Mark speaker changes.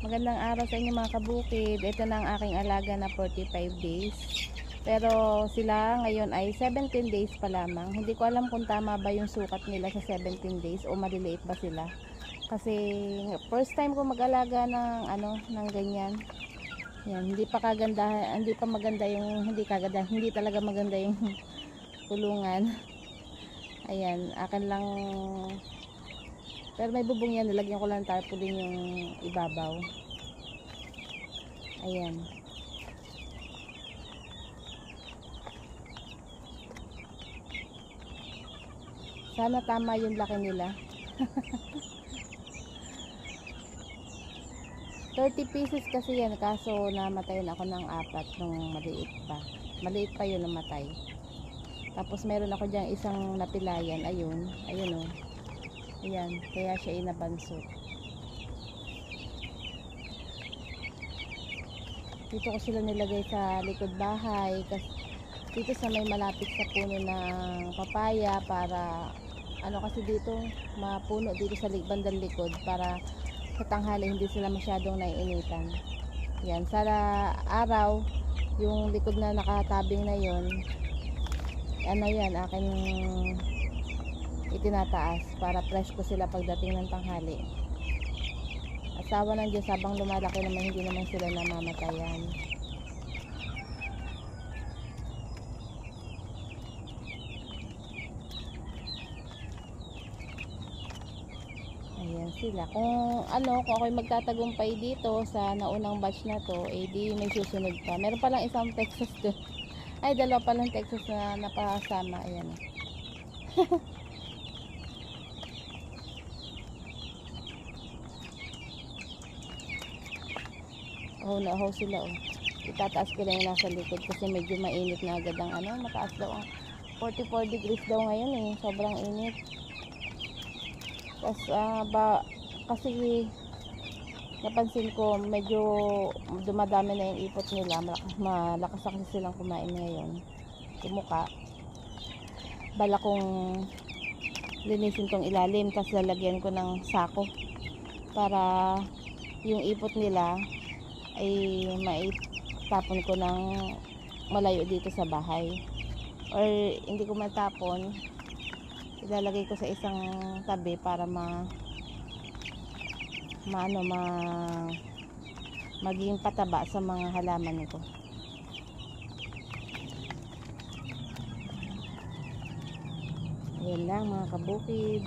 Speaker 1: Magandang araw sa inyo mga kabukid. Ito na ang aking alaga na 45 days. Pero sila ngayon ay 17 days pa lamang. Hindi ko alam kung tama ba yung sukat nila sa 17 days o maliliit ba sila. Kasi first time ko mag-alaga ng ng ganyan. Yan, hindi pa kaganda, hindi pa maganda yung hindi talaga maganda yung kulungan. Ayan, akin lang. Pero may bubong yan, nilagyan ko lang tarpaulin yung ibabaw. Ayan. Sana tama yung laki nila. 30 pieces kasi yan, kaso namatayin ako ng 4 nung maliit pa. Maliit pa yun namatay. Tapos meron ako dyan isang napilayan. Ayun oh. Ayan, kaya siya inabansot. Dito ko sila nilagay sa likod bahay. Kasi dito sa may malapit sa puno ng papaya para kasi dito mapuno dito sa bandang likod para sa tanghali hindi sila masyadong naiinitan. Yan, sa araw yung likod na nakatabing na yon, yan akin itinataas para fresh ko sila pagdating ng tanghali. Asawa ng Diyos, habang lumalaki naman hindi naman sila namamatayan. Ayan sila. Kung ako'y magtatagumpay dito sa naunang batch na to, di may susunod pa. Meron pa lang isang Texas doon. Ay, dalawa pa lang Texas na napasama. Ayan. Na sila oh. Itataas ko lang yung nasa likod kasi medyo mainit na agad ang mataas daw ang 44 degrees daw ngayon eh. Sobrang init. Tapos kasi napansin ko medyo dumadami na yung ipot nila. Malakas kasi silang kumain ngayon. Kumuka. Bala kong linisin tong ilalim, tapos lalagyan ko ng sako para yung ipot nila ay maitapon ko ng malayo dito sa bahay, or hindi ko matapon, ilalagay ko sa isang tabi para maging pataba sa mga halaman nito. Ayan lang mga kabukid.